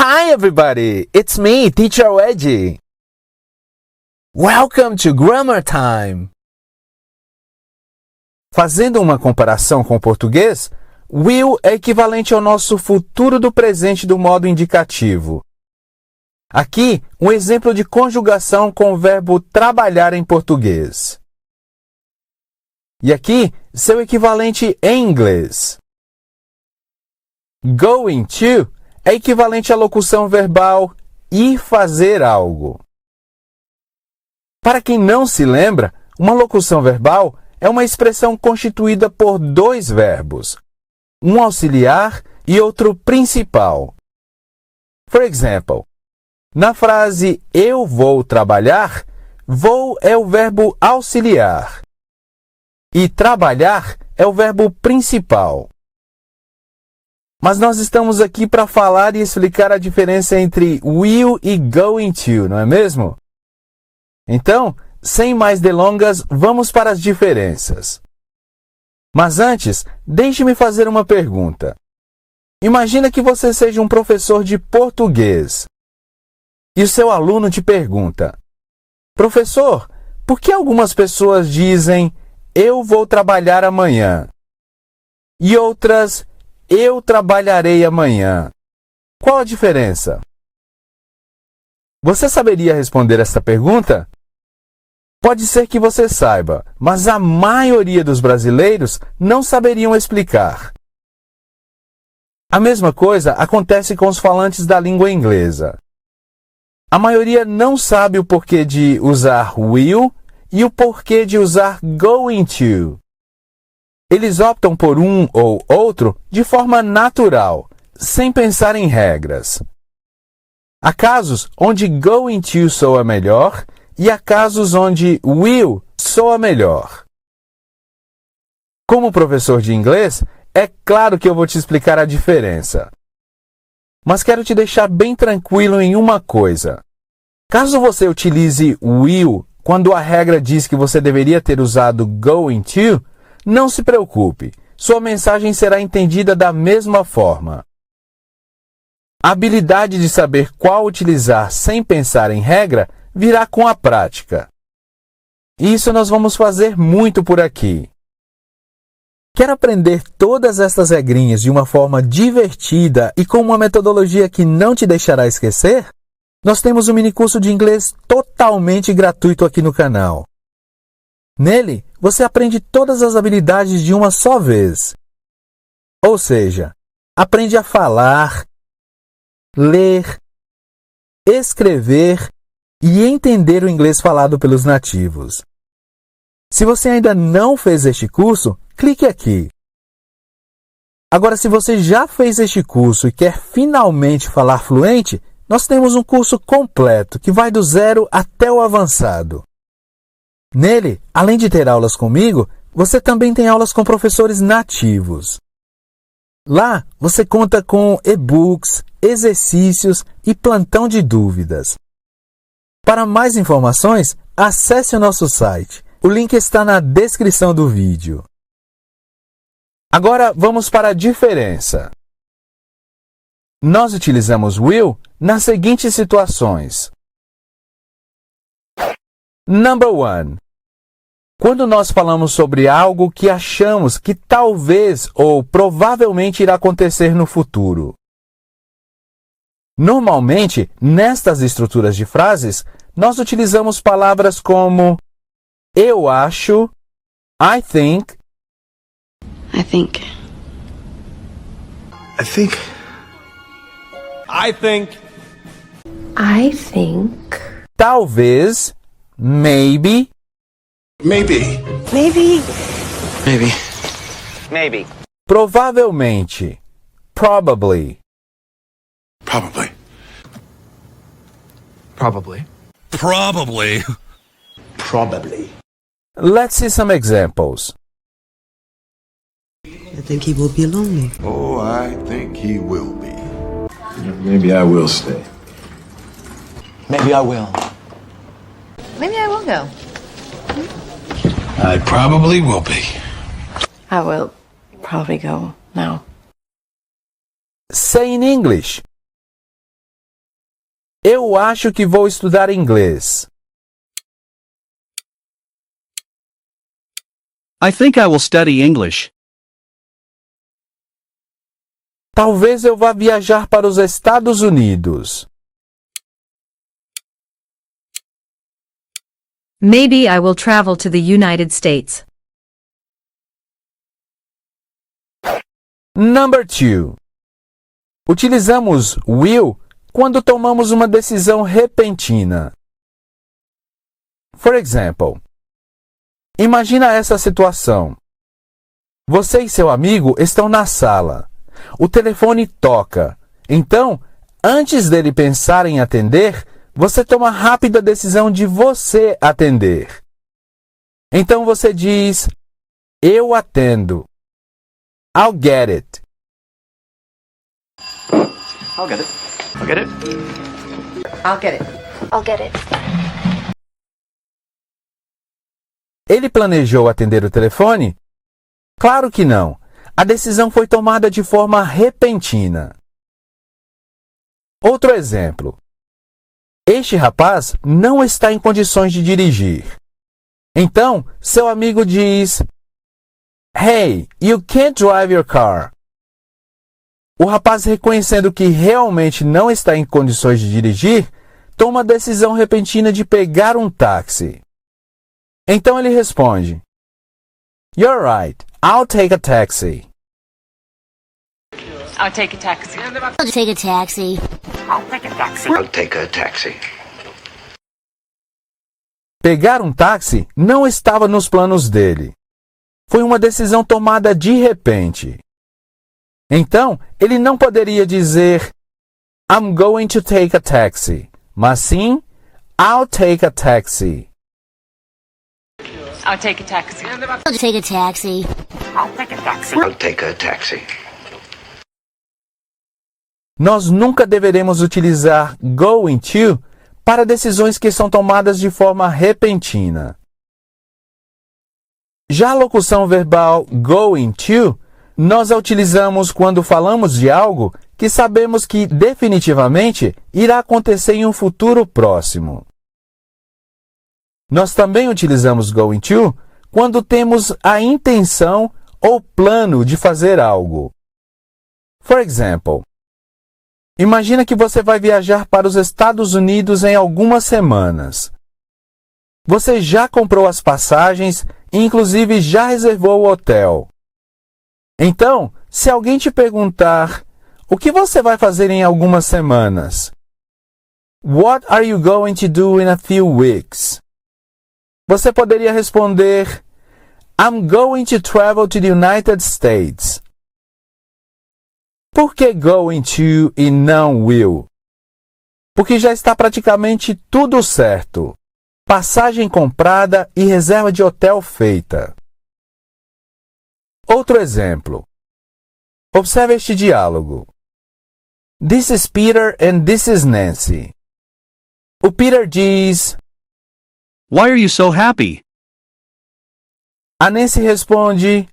Hi everybody, it's me, Teacher Eddie. Welcome to Grammar Time. Fazendo uma comparação com o português, will é equivalente ao nosso futuro do presente do modo indicativo. Aqui, um exemplo de conjugação com o verbo trabalhar em português. E aqui, seu equivalente em inglês. Going to é equivalente à locução verbal ir fazer algo. Para quem não se lembra, uma locução verbal é uma expressão constituída por dois verbos, um auxiliar e outro principal. For example, na frase eu vou trabalhar, vou é o verbo auxiliar e trabalhar é o verbo principal. Mas nós estamos aqui para falar e explicar a diferença entre will e going to, não é mesmo? Então, sem mais delongas, vamos para as diferenças. Mas antes, deixe-me fazer uma pergunta. Imagina que você seja um professor de português e o seu aluno te pergunta: Professor, por que algumas pessoas dizem eu vou trabalhar amanhã e outras eu trabalharei amanhã? Qual a diferença? Você saberia responder esta pergunta? Pode ser que você saiba, mas a maioria dos brasileiros não saberiam explicar. A mesma coisa acontece com os falantes da língua inglesa. A maioria não sabe o porquê de usar will e o porquê de usar going to. Eles optam por um ou outro de forma natural, sem pensar em regras. Há casos onde going to soa melhor e há casos onde will soa melhor. Como professor de inglês, é claro que eu vou te explicar a diferença. Mas quero te deixar bem tranquilo em uma coisa. Caso você utilize will quando a regra diz que você deveria ter usado going to, não se preocupe, sua mensagem será entendida da mesma forma. A habilidade de saber qual utilizar sem pensar em regra virá com a prática. Isso nós vamos fazer muito por aqui. Quer aprender todas estas regrinhas de uma forma divertida e com uma metodologia que não te deixará esquecer? Nós temos um minicurso de inglês totalmente gratuito aqui no canal. Nele, você aprende todas as habilidades de uma só vez. Ou seja, aprende a falar, ler, escrever e entender o inglês falado pelos nativos. Se você ainda não fez este curso, clique aqui. Agora, se você já fez este curso e quer finalmente falar fluente, nós temos um curso completo que vai do zero até o avançado. Nele, além de ter aulas comigo, você também tem aulas com professores nativos. Lá, você conta com e-books, exercícios e plantão de dúvidas. Para mais informações, acesse o nosso site. O link está na descrição do vídeo. Agora, vamos para a diferença. Nós utilizamos will nas seguintes situações. Number 1. Quando nós falamos sobre algo que achamos que talvez ou provavelmente irá acontecer no futuro. Normalmente, nestas estruturas de frases, nós utilizamos palavras como eu acho, I think, I think. I think. I think. I think. talvez, maybe, Maybe. Maybe. Maybe. Maybe. provavelmente, probably. Probably. Probably. Probably. Probably. Let's see some examples. I think he will be lonely. Oh, I think he will be. Maybe I will stay. Maybe I will. Maybe I will go. I probably will be. I will probably go now. Say in English. Eu acho que vou estudar inglês. I think I will study English. Talvez eu vá viajar para os Estados Unidos. Maybe I will travel to the United States. Number 2. Utilizamos will quando tomamos uma decisão repentina. For example, imagina essa situação. Você e seu amigo estão na sala. O telefone toca. Então, antes dele pensar em atender, você toma a rápida decisão de você atender. Então você diz, eu atendo. I'll get it. I'll get it. I'll get it. I'll get it. I'll get it. Ele planejou atender o telefone? Claro que não. A decisão foi tomada de forma repentina. Outro exemplo. Este rapaz não está em condições de dirigir. Então, seu amigo diz, Hey, you can't drive your car. O rapaz, reconhecendo que realmente não está em condições de dirigir, toma a decisão repentina de pegar um táxi. Então ele responde, You're right, I'll take a taxi. I'll take a taxi. I'll take a taxi. I'll take a taxi. Pegar um táxi não estava nos planos dele. Foi uma decisão tomada de repente. Então, ele não poderia dizer I'm going to take a taxi, mas sim I'll take a taxi. I'll take a taxi. I'll take a taxi. I'll take a taxi. Nós nunca deveremos utilizar going to para decisões que são tomadas de forma repentina. Já a locução verbal going to, nós a utilizamos quando falamos de algo que sabemos que definitivamente irá acontecer em um futuro próximo. Nós também utilizamos going to quando temos a intenção ou plano de fazer algo. For example, imagina que você vai viajar para os Estados Unidos em algumas semanas. Você já comprou as passagens e inclusive já reservou o hotel. Então, se alguém te perguntar, o que você vai fazer em algumas semanas? What are you going to do in a few weeks? Você poderia responder, I'm going to travel to the United States. Por que going to e não will? Porque já está praticamente tudo certo. Passagem comprada e reserva de hotel feita. Outro exemplo. Observe este diálogo. This is Peter and this is Nancy. O Peter diz, Why are you so happy? a Nancy responde,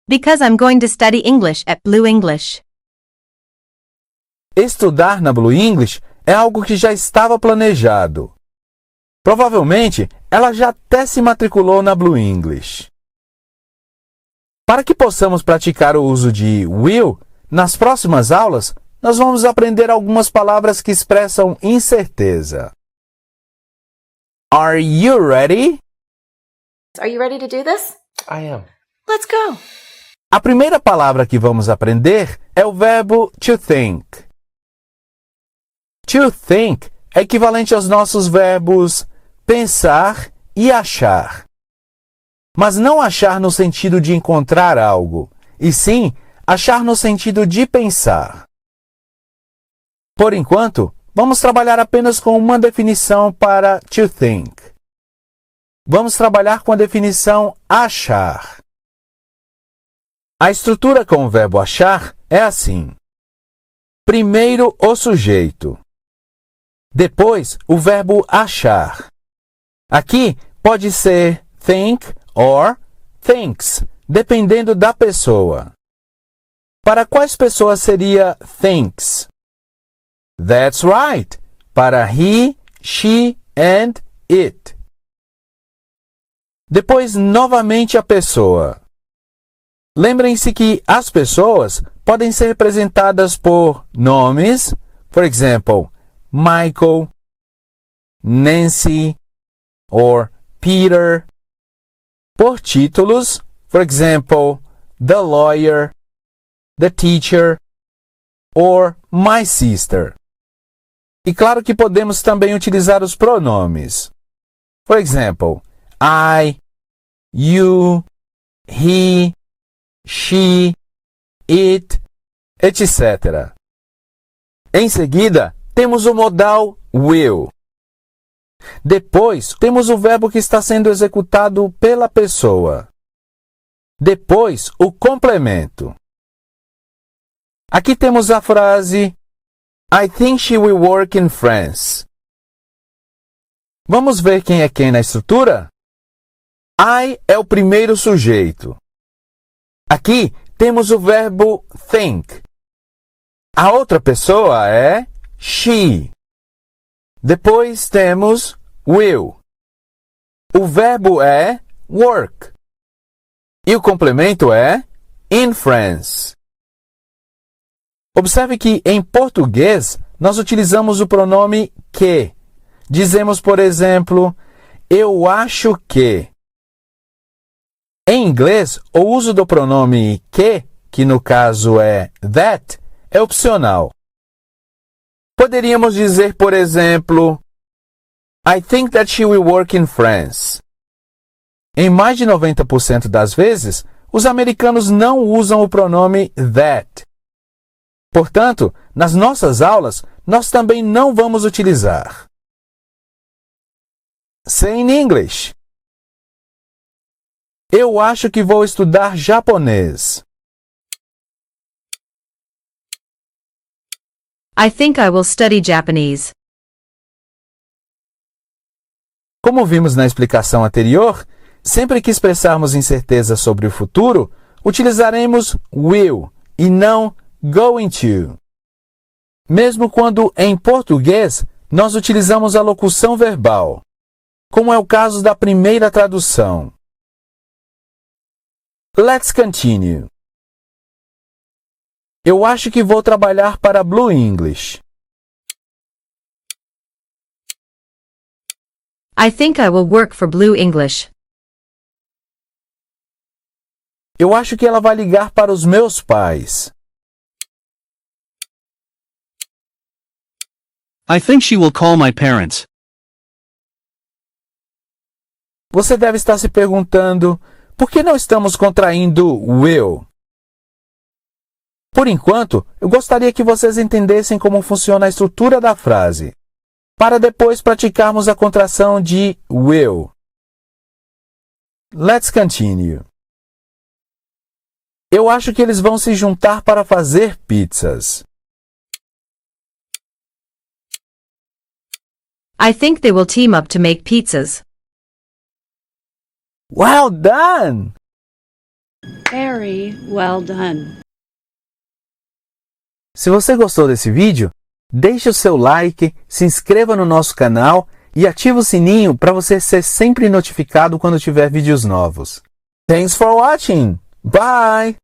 Because I'm going to study English at Blue English. estudar na Blue English é algo que já estava planejado. Provavelmente, ela já até se matriculou na Blue English. Para que possamos praticar o uso de will, nas próximas aulas, nós vamos aprender algumas palavras que expressam incerteza. Are you ready? Are you ready to do this? I am. Let's go. A primeira palavra que vamos aprender é o verbo to think. To think é equivalente aos nossos verbos pensar e achar. Mas não achar no sentido de encontrar algo, e sim achar no sentido de pensar. Por enquanto, vamos trabalhar apenas com uma definição para to think. Vamos trabalhar com a definição achar. A estrutura com o verbo achar é assim. Primeiro o sujeito. Depois o verbo achar. Aqui pode ser think or thinks, dependendo da pessoa. Para quais pessoas seria thinks? That's right! para he, she and it. Depois, novamente a pessoa. Lembrem-se que as pessoas podem ser representadas por nomes, por exemplo, Michael, Nancy or Peter, por títulos, por exemplo, the lawyer, the teacher or my sister. E claro que podemos também utilizar os pronomes. Por exemplo, I, you, he, she, it, etc. Em seguida, temos o modal will. Depois, temos o verbo que está sendo executado pela pessoa. Depois, o complemento. Aqui temos a frase I think she will work in France. Vamos ver quem é quem na estrutura? I é o primeiro sujeito. Aqui temos o verbo think. A outra pessoa é she. Depois temos will. O verbo é work. E o complemento é in France. Observe que em português nós utilizamos o pronome que. Dizemos, por exemplo, eu acho que. Em inglês, o uso do pronome que no caso é that, é opcional. Poderíamos dizer, por exemplo, I think that she will work in France. Em mais de 90% das vezes, os americanos não usam o pronome that. Portanto, nas nossas aulas, nós também não vamos utilizar. Say in English. Eu acho que vou estudar japonês. I think I will study Japanese. Como vimos na explicação anterior, sempre que expressarmos incerteza sobre o futuro, utilizaremos will e não going to. Mesmo quando, em português, nós utilizamos a locução verbal, como é o caso da primeira tradução. Let's continue. Eu acho que vou trabalhar para Blue English. I think I will work for Blue English. Eu acho que ela vai ligar para os meus pais. I think she will call my parents. Você deve estar se perguntando, por que não estamos contraindo will? Por enquanto, eu gostaria que vocês entendessem como funciona a estrutura da frase, para depois praticarmos a contração de will. Let's continue. Eu acho que eles vão se juntar para fazer pizzas. I think they will team up to make pizzas. Well done! Very well done. Se você gostou desse vídeo, deixe o seu like, se inscreva no nosso canal e ative o sininho para você ser sempre notificado quando tiver vídeos novos. Thanks for watching! Bye!